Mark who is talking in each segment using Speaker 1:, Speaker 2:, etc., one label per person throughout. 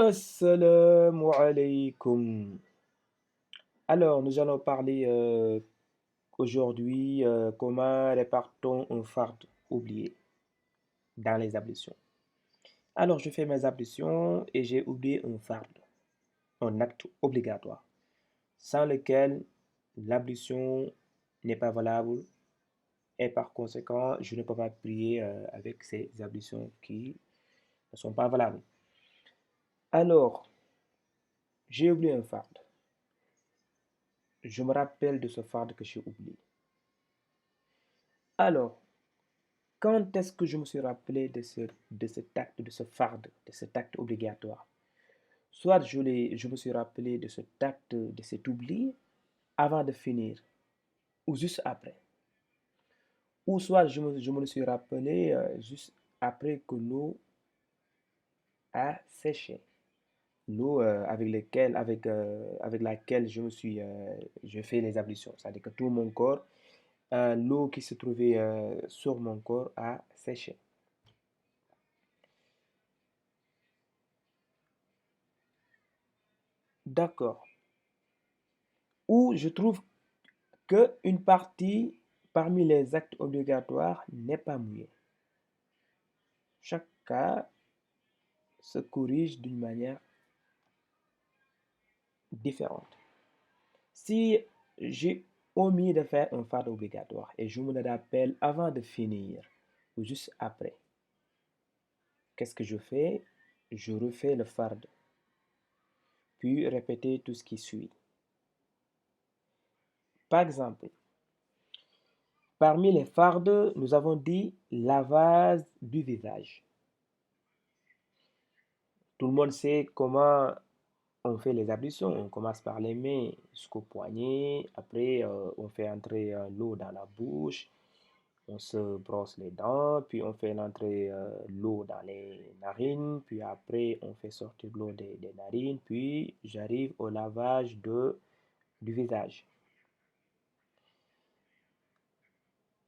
Speaker 1: Assalamu alaikum. Alors, nous allons parler aujourd'hui comment répartons un farde oublié dans les ablutions. Alors, je fais mes ablutions et j'ai oublié un farde, un acte obligatoire, sans lequel l'ablution n'est pas valable et par conséquent, je ne peux pas prier avec ces ablutions qui ne sont pas valables. Alors, j'ai oublié un farde. Je me rappelle de ce farde que j'ai oublié. Alors, quand est-ce que je me suis rappelé de cet acte, de ce farde, de cet acte obligatoire? Soit je me suis rappelé de cet acte, de cet oubli avant de finir, ou juste après. Ou soit je me le suis rappelé juste après que l'eau a séché. L'eau avec laquelle je fais les ablutions. C'est-à-dire que tout mon corps, l'eau qui se trouvait sur mon corps a séché. D'accord. Ou je trouve qu'une partie parmi les actes obligatoires n'est pas mouillée. Chaque cas se corrige d'une manière différente. Si j'ai omis de faire un fardeau obligatoire et je me le rappelle avant de finir ou juste après, qu'est-ce que je fais? Je refais le fardeau, puis répéter tout ce qui suit. Par exemple, parmi les fardes, nous avons dit lavage du visage. Tout le monde sait comment on fait les ablutions. On commence par les mains jusqu'au poignet. Après, on fait entrer l'eau dans la bouche. On se brosse les dents. Puis, on fait entrer l'eau dans les narines. Puis, après, on fait sortir l'eau des narines. Puis, j'arrive au lavage du visage.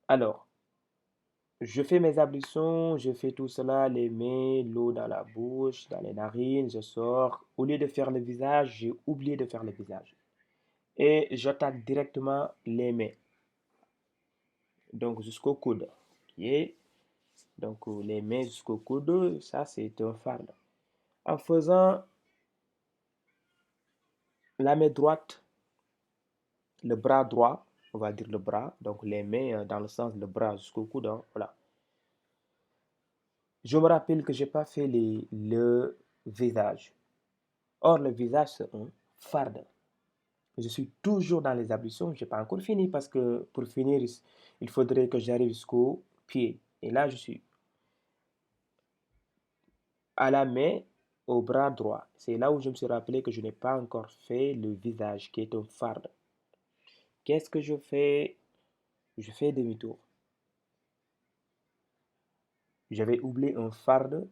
Speaker 1: Alors, je fais mes ablutions, je fais tout cela, les mains, l'eau dans la bouche, dans les narines, je sors. Au lieu de faire le visage, j'ai oublié de faire le visage. Et j'attaque directement les mains, donc jusqu'au coude. Ok. Donc les mains jusqu'au coude, ça c'est un fardeau. En faisant la main droite, le bras droit, on va dire le bras, donc les mains dans le sens le bras jusqu'au coude, hein, voilà. Je me rappelle que j'ai pas fait le visage. Or, le visage, c'est un fardeau. Je suis toujours dans les ablutions, je n'ai pas encore fini parce que pour finir, il faudrait que j'arrive jusqu'au pied. Et là, je suis à la main, au bras droit. C'est là où je me suis rappelé que je n'ai pas encore fait le visage, qui est un fardeau. Qu'est-ce que je fais? Je fais demi-tour. J'avais oublié un fardeau,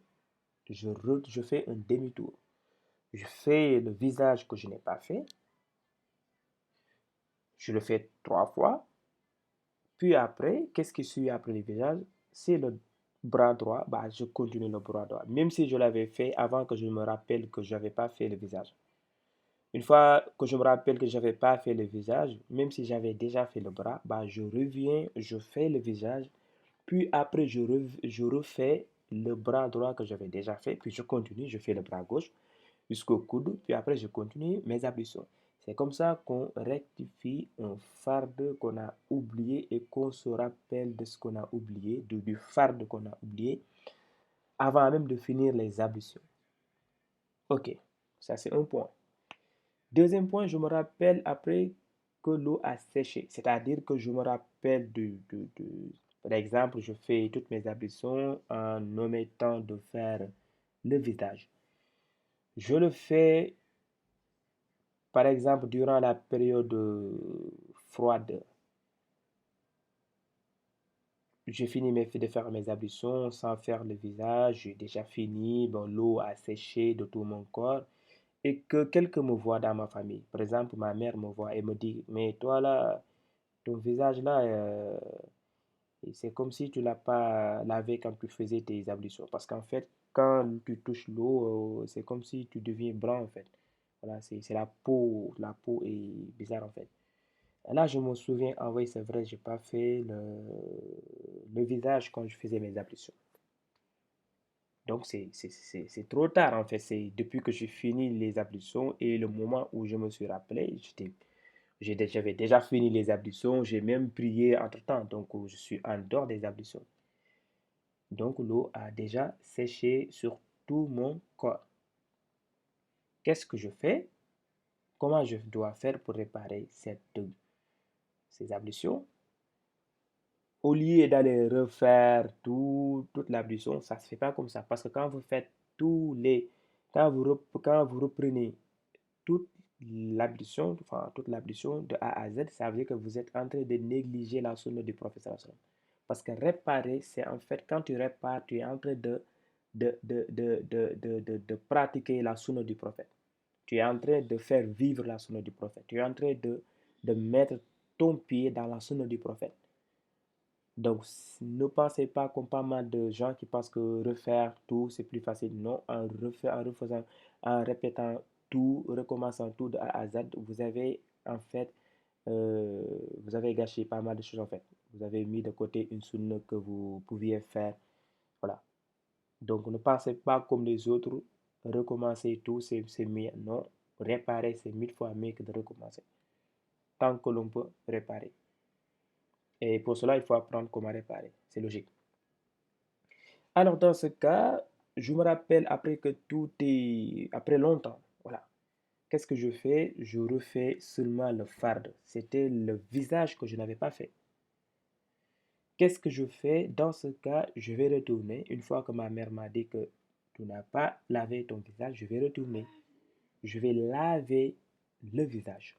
Speaker 1: je fais un demi-tour. Je fais le visage que je n'ai pas fait. Je le fais 3 fois. Puis après, qu'est-ce qui suit après le visage? C'est le bras droit. Bah, je continue le bras droit. Même si je l'avais fait avant que je me rappelle que je n'avais pas fait le visage. Une fois que je me rappelle que je n'avais pas fait le visage, même si j'avais déjà fait le bras, bah, je reviens, je fais le visage. Puis après, je refais le bras droit que j'avais déjà fait. Puis je continue, je fais le bras gauche jusqu'au coude. Puis après, je continue mes ablutions. C'est comme ça qu'on rectifie un fardeau qu'on a oublié et qu'on se rappelle de ce qu'on a oublié, du fardeau qu'on a oublié, avant même de finir les ablutions. Ok, ça c'est un point. Deuxième point, je me rappelle après que l'eau a séché, c'est-à-dire que je me rappelle par exemple, je fais toutes mes ablutions en omettant de faire le visage. Je le fais, par exemple, durant la période froide. J'ai fini de faire mes ablutions sans faire le visage, j'ai déjà fini, bon, l'eau a séché de tout mon corps et que quelqu'un me voit dans ma famille. Par exemple, ma mère me voit et me dit, mais toi là, ton visage là, c'est comme si tu l'as pas lavé quand tu faisais tes ablutions. Parce qu'en fait, quand tu touches l'eau, c'est comme si tu deviens blanc en fait. Voilà, c'est la peau est bizarre en fait. Et là, je me souviens, ah oui, c'est vrai, j'ai pas fait le visage quand je faisais mes ablutions. Donc, c'est trop tard, en fait. C'est depuis que j'ai fini les ablutions et le moment où je me suis rappelé, j'avais déjà fini les ablutions, j'ai même prié entre-temps. Donc, je suis en dehors des ablutions. Donc, l'eau a déjà séché sur tout mon corps. Qu'est-ce que je fais? Comment je dois faire pour réparer ces ablutions? Au lieu d'aller refaire toute l'ablution, ça ne se fait pas comme ça. Parce que quand vous faites tous les, quand vous reprenez toute toute l'ablution de A à Z, ça veut dire que vous êtes en train de négliger la sunna du professeur. Parce que réparer, c'est en fait, quand tu répares, tu es en train de pratiquer la sunna du prophète. Tu es en train de faire vivre la sunna du prophète. Tu es en train de mettre ton pied dans la sunna du prophète. Donc, ne pensez pas comme pas mal de gens qui pensent que refaire tout, c'est plus facile. Non, en refaisant, en répétant tout, recommençant tout de A à Z, vous avez en fait, euh, vous avez gâché pas mal de choses en fait. Vous avez mis de côté une sunna que vous pouviez faire. Voilà. Donc, ne pensez pas comme les autres, recommencer tout, c'est mieux. Non, réparer, c'est 1000 fois mieux que de recommencer. Tant que l'on peut réparer. Et pour cela, il faut apprendre comment réparer. C'est logique. Alors, dans ce cas, je me rappelle après que tout est... Après longtemps, voilà. Qu'est-ce que je fais? Je refais seulement le farde. C'était le visage que je n'avais pas fait. Qu'est-ce que je fais? Dans ce cas, je vais retourner. Une fois que ma mère m'a dit que tu n'as pas lavé ton visage, je vais retourner. Je vais laver le visage.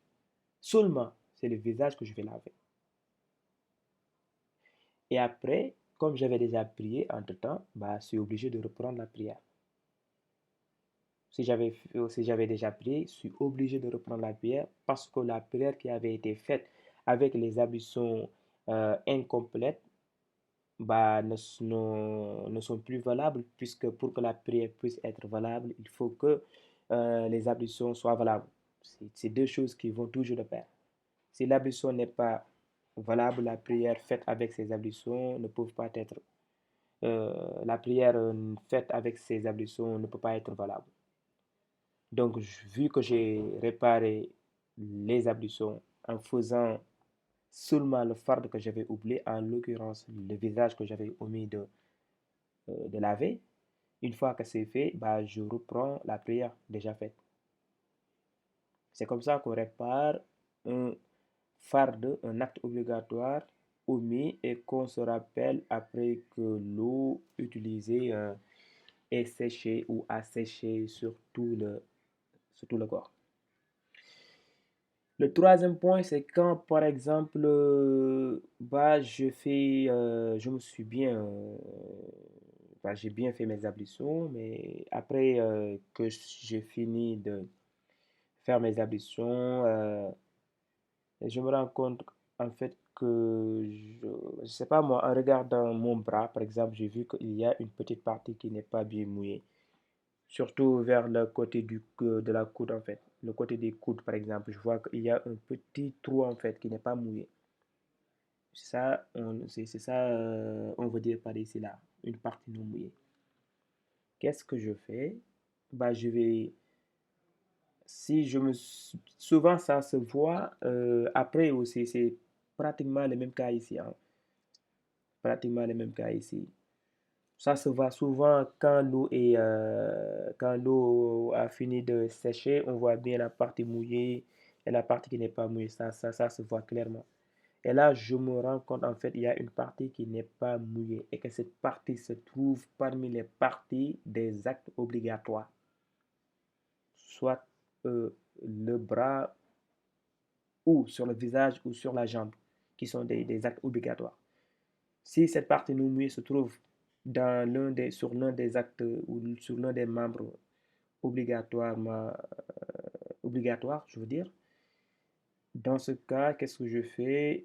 Speaker 1: Seulement, c'est le visage que je vais laver. Et après, comme j'avais déjà prié entre-temps, bah, je suis obligé de reprendre la prière. Si j'avais déjà prié, je suis obligé de reprendre la prière parce que la prière qui avait été faite avec les ablutions incomplètes bah, ne sont plus valables puisque pour que la prière puisse être valable, il faut que les ablutions soient valables. C'est deux choses qui vont toujours de pair. Si l'ablution n'est pas valable, la prière faite avec ces ablutions ne peut pas être la prière faite avec ces ablutions ne peut pas être valable. Donc, vu que j'ai réparé les ablutions en faisant seulement le farde que j'avais oublié, en l'occurrence le visage que j'avais omis de laver, une fois que c'est fait, bah, je reprends la prière déjà faite. C'est comme ça qu'on répare un farde, un acte obligatoire omis et qu'on se rappelle après que l'eau utilisée est séchée ou asséchée sur sur tout le corps. Le troisième point, c'est quand, par exemple, bah, je me suis bien, bah, j'ai bien fait mes ablutions, mais après que j'ai fini de faire mes ablutions, je me rends compte, en fait, que je sais pas moi, en regardant mon bras, par exemple, j'ai vu qu'il y a une petite partie qui n'est pas bien mouillée. Surtout vers le côté de la coude en fait. Le côté des coudes par exemple, je vois qu'il y a un petit trou en fait qui n'est pas mouillé. C'est ça, on veut dire par ici là, une partie non mouillée. Qu'est-ce que je fais? Bah, je vais, si je me, souvent ça se voit après aussi, c'est pratiquement le même cas ici, hein. Pratiquement le même cas ici. Ça se voit souvent quand l'eau a fini de sécher, on voit bien la partie mouillée et la partie qui n'est pas mouillée. Ça se voit clairement. Et là, je me rends compte, en fait, il y a une partie qui n'est pas mouillée et que cette partie se trouve parmi les parties des actes obligatoires, soit le bras ou sur le visage ou sur la jambe, qui sont des actes obligatoires. Si cette partie non mouillée se trouve sur l'un des actes ou sur l'un des membres obligatoires, je veux dire, dans ce cas, qu'est-ce que je fais?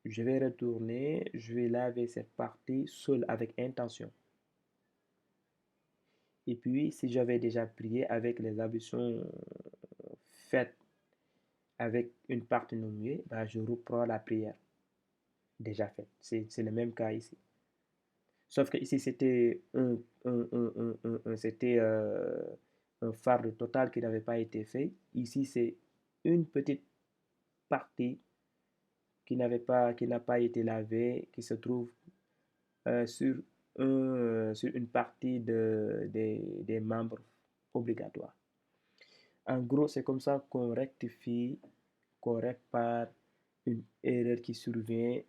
Speaker 1: Je vais retourner, je vais laver cette partie seule avec intention. Et puis, si j'avais déjà prié avec les ablutions faites avec une partie non muée, bah, je reprends la prière déjà faite. C'est le même cas ici. Sauf que ici, c'était c'était, un fardeau total qui n'avait pas été fait. Ici, c'est une petite partie qui n'a pas été lavée, qui se trouve sur, sur une partie des membres obligatoires. En gros, c'est comme ça qu'on rectifie, qu'on répare une erreur qui survient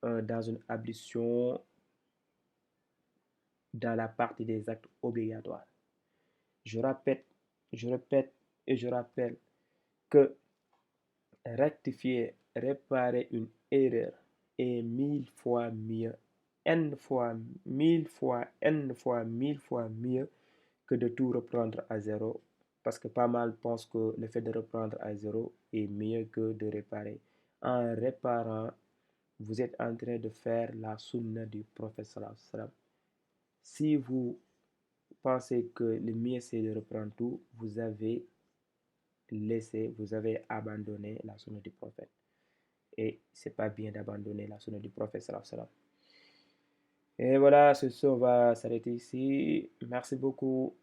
Speaker 1: dans une ablution dans la partie des actes obligatoires. Je répète, je répète et je rappelle que rectifier, réparer une erreur est mille fois mieux, n fois, mille fois, n fois, mille fois mieux que de tout reprendre à zéro. Parce que pas mal pensent que le fait de reprendre à zéro est mieux que de réparer. En réparant, vous êtes en train de faire la sunna du prophète sallallahu alayhi wa sallam. Si vous pensez que le mieux c'est de reprendre tout, vous avez laissé, vous avez abandonné la sunna du prophète. Et c'est pas bien d'abandonner la sunna du prophète sallallahu alayhi wa sallam. Et voilà, ce soir on va s'arrêter ici. Merci beaucoup.